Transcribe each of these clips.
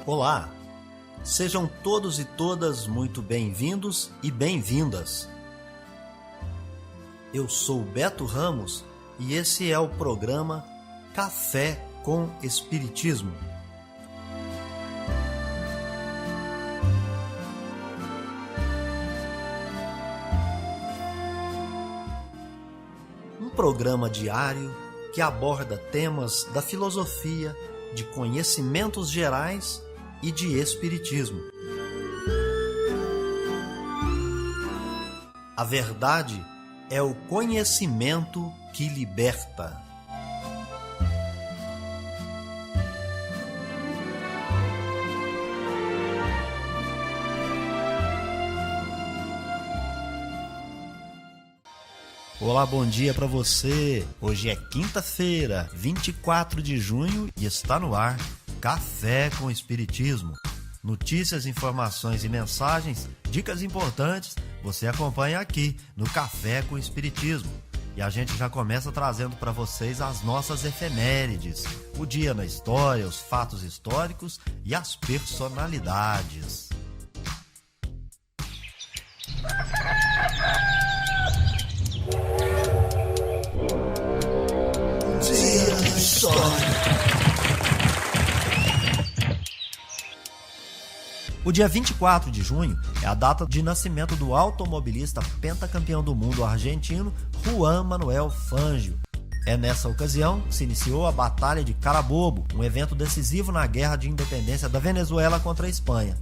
Olá, sejam todos e todas muito bem-vindos e bem-vindas. Eu sou Beto Ramos e esse é o programa Café com Espiritismo. Um programa diário que aborda temas da filosofia, de conhecimentos gerais e de espiritismo. A verdade é o conhecimento que liberta. Olá, bom dia para você. Hoje é quinta-feira, 24 de junho e está no ar Café com Espiritismo. Notícias, informações e mensagens, dicas importantes, você acompanha aqui no Café com Espiritismo. E a gente já começa trazendo para vocês as nossas efemérides, o dia na história, os fatos históricos e as personalidades. Dia na história. O dia 24 de junho é a data de nascimento do automobilista pentacampeão do mundo argentino Juan Manuel Fangio. É nessa ocasião que se iniciou a Batalha de Carabobo, um evento decisivo na Guerra de Independência da Venezuela contra a Espanha.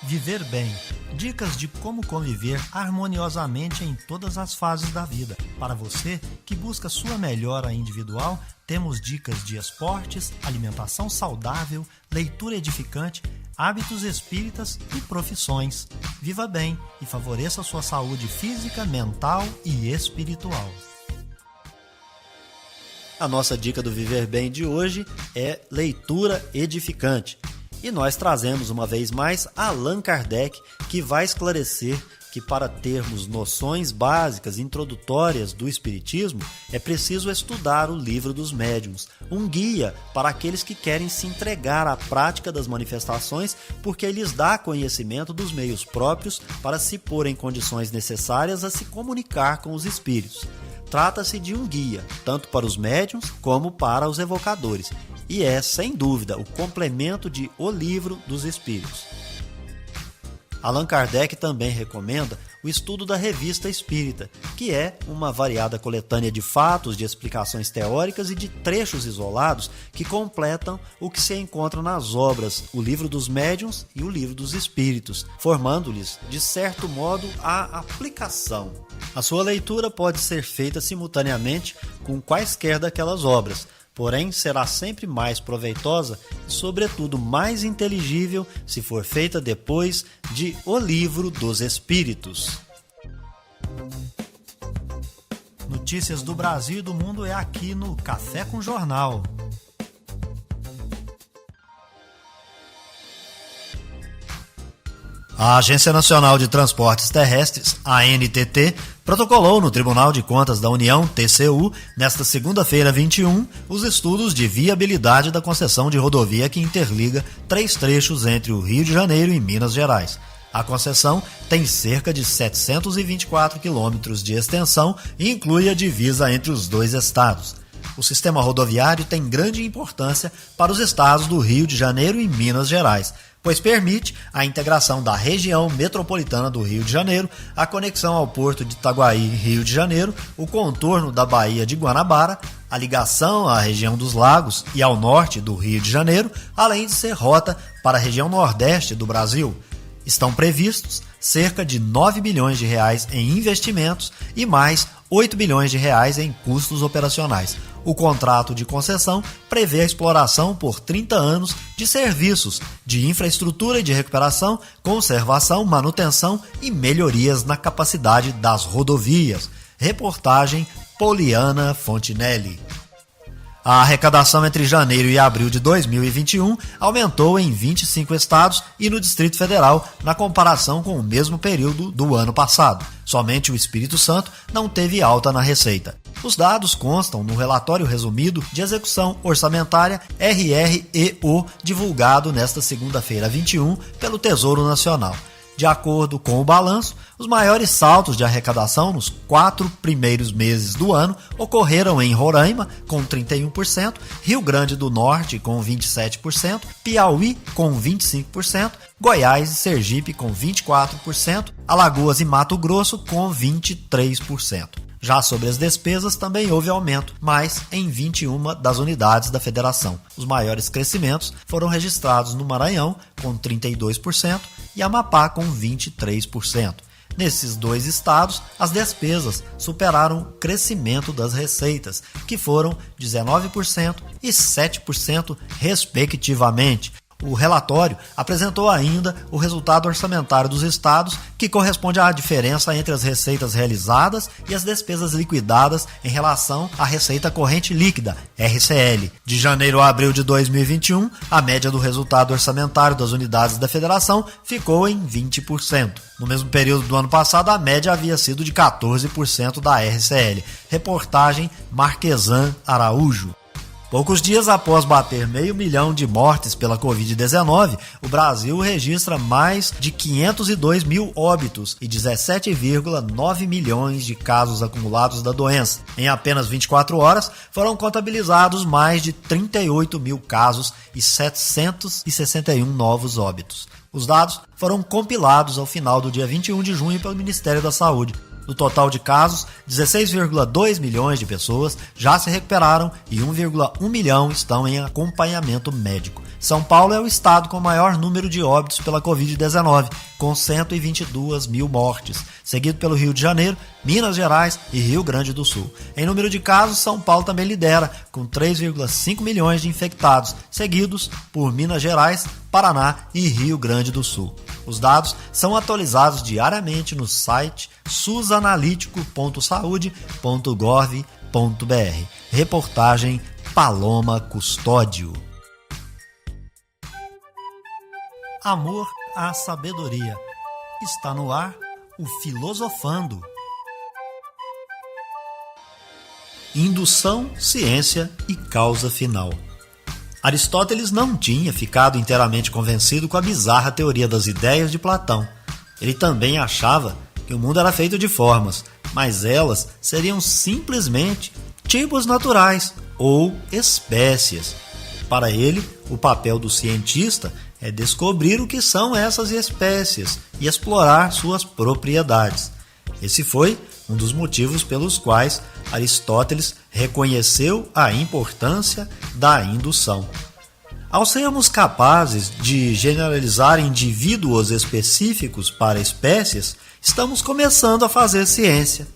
Viver bem. Dicas de como conviver harmoniosamente em todas as fases da vida. Para você que busca sua melhora individual, temos dicas de esportes, alimentação saudável, leitura edificante, hábitos espíritas e profissões. Viva bem e favoreça sua saúde física, mental e espiritual. A nossa dica do Viver Bem de hoje é leitura edificante. E nós trazemos uma vez mais Allan Kardec, que vai esclarecer que para termos noções básicas introdutórias do Espiritismo, é preciso estudar o Livro dos Médiuns, um guia para aqueles que querem se entregar à prática das manifestações, porque ele lhes dá conhecimento dos meios próprios para se pôr em condições necessárias a se comunicar com os espíritos. Trata-se de um guia, tanto para os médiuns como para os evocadores, e é, sem dúvida, o complemento de O Livro dos Espíritos. Allan Kardec também recomenda o estudo da Revista Espírita, que é uma variada coletânea de fatos, de explicações teóricas e de trechos isolados que completam o que se encontra nas obras O Livro dos Médiuns e O Livro dos Espíritos, formando-lhes, de certo modo, a aplicação. A sua leitura pode ser feita simultaneamente com quaisquer daquelas obras, porém será sempre mais proveitosa e, sobretudo, mais inteligível se for feita depois de O Livro dos Espíritos. Notícias do Brasil e do mundo é aqui no Café com Jornal. A Agência Nacional de Transportes Terrestres, ANTT, protocolou no Tribunal de Contas da União, TCU, nesta segunda-feira 21, os estudos de viabilidade da concessão de rodovia que interliga 3 trechos entre o Rio de Janeiro e Minas Gerais. A concessão tem cerca de 724 quilômetros de extensão e inclui a divisa entre os 2 estados. O sistema rodoviário tem grande importância para os estados do Rio de Janeiro e Minas Gerais, pois permite a integração da região metropolitana do Rio de Janeiro, a conexão ao porto de Itaguaí, Rio de Janeiro, o contorno da Baía de Guanabara, a ligação à região dos lagos e ao norte do Rio de Janeiro, além de ser rota para a região nordeste do Brasil. Estão previstos cerca de 9 bilhões de reais em investimentos e mais 8 bilhões de reais em custos operacionais. O contrato de concessão prevê a exploração por 30 anos de serviços de infraestrutura e de recuperação, conservação, manutenção e melhorias na capacidade das rodovias. Reportagem Poliana Fontinelli. A arrecadação entre janeiro e abril de 2021 aumentou em 25 estados e no Distrito Federal na comparação com o mesmo período do ano passado. Somente o Espírito Santo não teve alta na receita. Os dados constam no relatório resumido de execução orçamentária RREO, divulgado nesta segunda-feira 21 pelo Tesouro Nacional. De acordo com o balanço, os maiores saltos de arrecadação nos 4 primeiros meses do ano ocorreram em Roraima, com 31%, Rio Grande do Norte, com 27%, Piauí, com 25%, Goiás e Sergipe, com 24%, Alagoas e Mato Grosso, com 23%. Já sobre as despesas também houve aumento, mas em 21 das unidades da federação. Os maiores crescimentos foram registrados no Maranhão, com 32%, e Amapá, com 23%. Nesses dois estados, as despesas superaram o crescimento das receitas, que foram 19% e 7%, respectivamente. O relatório apresentou ainda o resultado orçamentário dos estados, que corresponde à diferença entre as receitas realizadas e as despesas liquidadas em relação à receita corrente líquida, RCL. De janeiro a abril de 2021, a média do resultado orçamentário das unidades da federação ficou em 20%. No mesmo período do ano passado, a média havia sido de 14% da RCL. Reportagem Marquesan Araújo. Poucos dias após bater 500 mil de mortes pela Covid-19, o Brasil registra mais de 502 mil óbitos e 17,9 milhões de casos acumulados da doença. Em apenas 24 horas, foram contabilizados mais de 38 mil casos e 761 novos óbitos. Os dados foram compilados ao final do dia 21 de junho pelo Ministério da Saúde. Do total de casos, 16,2 milhões de pessoas já se recuperaram e 1,1 milhão estão em acompanhamento médico. São Paulo é o estado com o maior número de óbitos pela Covid-19, com 122 mil mortes, seguido pelo Rio de Janeiro, Minas Gerais e Rio Grande do Sul. Em número de casos, São Paulo também lidera, com 3,5 milhões de infectados, seguidos por Minas Gerais, Paraná e Rio Grande do Sul. Os dados são atualizados diariamente no site susanalítico.saude.gov.br. Reportagem Paloma Custódio. Amor à sabedoria. Está no ar o Filosofando. Indução, ciência e causa final. Aristóteles não tinha ficado inteiramente convencido com a bizarra teoria das ideias de Platão. Ele também achava que o mundo era feito de formas, mas elas seriam simplesmente tipos naturais ou espécies. Para ele, o papel do cientista é descobrir o que são essas espécies e explorar suas propriedades. Esse foi um dos motivos pelos quais Aristóteles reconheceu a importância da indução. Ao sermos capazes de generalizar indivíduos específicos para espécies, estamos começando a fazer ciência.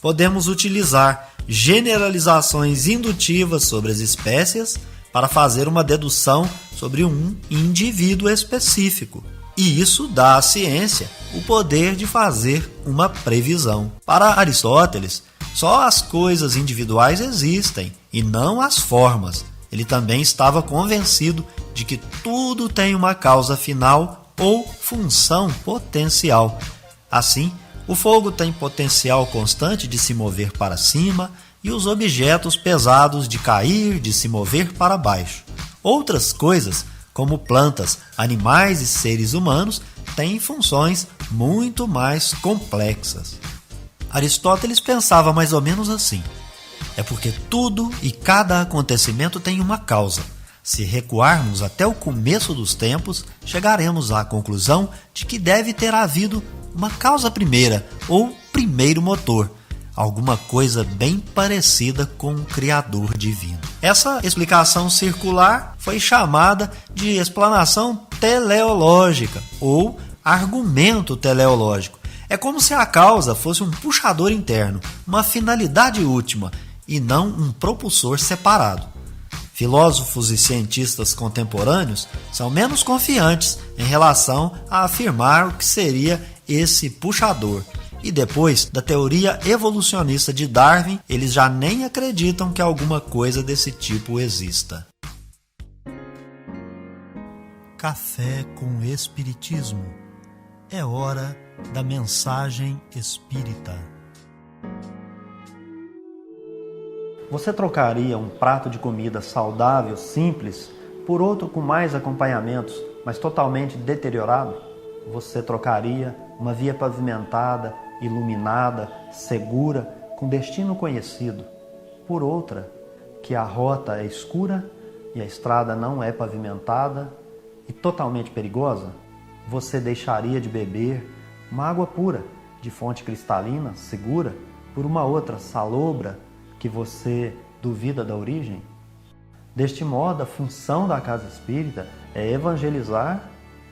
Podemos utilizar generalizações indutivas sobre as espécies para fazer uma dedução sobre um indivíduo específico. E isso dá à ciência o poder de fazer uma previsão. Para Aristóteles, só as coisas individuais existem e não as formas. Ele também estava convencido de que tudo tem uma causa final ou função potencial. Assim, o fogo tem potencial constante de se mover para cima e os objetos pesados de cair, de se mover para baixo. Outras coisas, como plantas, animais e seres humanos, têm funções muito mais complexas. Aristóteles pensava mais ou menos assim: é porque tudo e cada acontecimento tem uma causa. Se recuarmos até o começo dos tempos, chegaremos à conclusão de que deve ter havido uma causa primeira, ou primeiro motor, alguma coisa bem parecida com o Criador divino. Essa explicação circular foi chamada de explanação teleológica ou argumento teleológico. É como se a causa fosse um puxador interno, uma finalidade última, e não um propulsor separado. Filósofos e cientistas contemporâneos são menos confiantes em relação a afirmar o que seria esse puxador E depois da teoria evolucionista de Darwin, eles já nem acreditam que alguma coisa desse tipo exista. Café com Espiritismo. É hora da mensagem espírita. Você trocaria um prato de comida saudável, simples, por outro com mais acompanhamentos, mas totalmente deteriorado? Você trocaria uma via pavimentada, iluminada, segura, com destino conhecido, por outra que a rota é escura e a estrada não é pavimentada e totalmente perigosa? Você deixaria de beber uma água pura, de fonte cristalina, segura, por uma outra salobra que você duvida da origem? Deste modo, a função da casa espírita é evangelizar,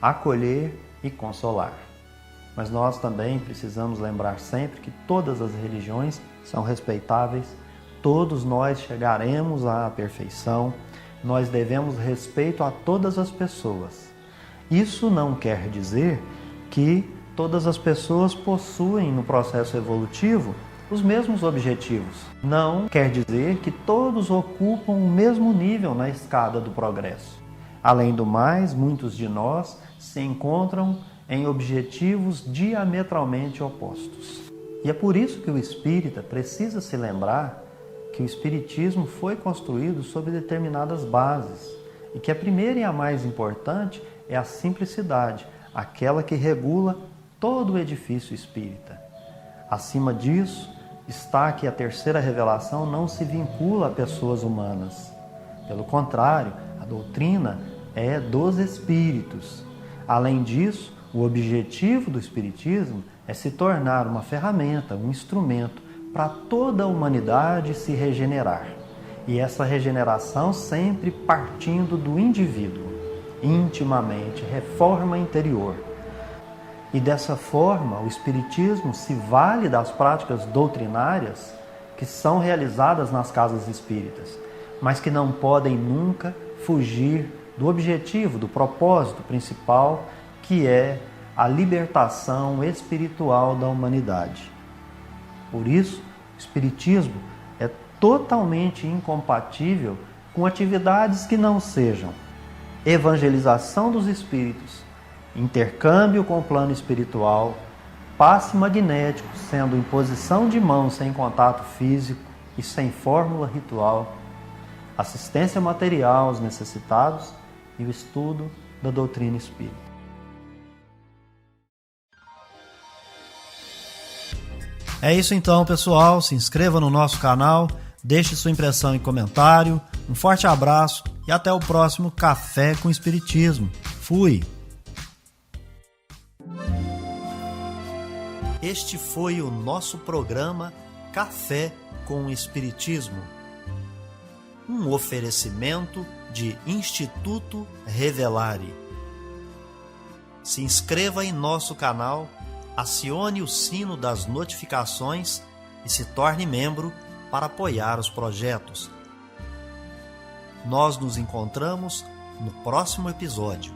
acolher e consolar. Mas nós também precisamos lembrar sempre que todas as religiões são respeitáveis, todos nós chegaremos à perfeição, nós devemos respeito a todas as pessoas. Isso não quer dizer que todas as pessoas possuem no processo evolutivo os mesmos objetivos. Não quer dizer que todos ocupam o mesmo nível na escada do progresso. Além do mais, muitos de nós se encontram em objetivos diametralmente opostos. E é por isso que o espírita precisa se lembrar que o espiritismo foi construído sobre determinadas bases e que a primeira e a mais importante é a simplicidade, aquela que regula todo o edifício espírita. Acima disso, está que a terceira revelação não se vincula a pessoas humanas. Pelo contrário, a doutrina é dos espíritos. Além disso, o objetivo do espiritismo é se tornar uma ferramenta, um instrumento para toda a humanidade se regenerar. E essa regeneração sempre partindo do indivíduo, intimamente, reforma interior. E dessa forma, o espiritismo se vale das práticas doutrinárias que são realizadas nas casas espíritas, mas que não podem nunca fugir do objetivo, do propósito principal, que é a libertação espiritual da humanidade. Por isso, o espiritismo é totalmente incompatível com atividades que não sejam evangelização dos espíritos, intercâmbio com o plano espiritual, passe magnético, sendo imposição de mãos sem contato físico e sem fórmula ritual, assistência material aos necessitados e o estudo da doutrina espírita. É isso então, pessoal. Se inscreva no nosso canal, deixe sua impressão em comentário. Um forte abraço e até o próximo Café com Espiritismo. Fui! Este foi o nosso programa Café com Espiritismo. Um oferecimento de Instituto Revelare. Se inscreva em nosso canal, acione o sino das notificações e se torne membro para apoiar os projetos. Nós nos encontramos no próximo episódio.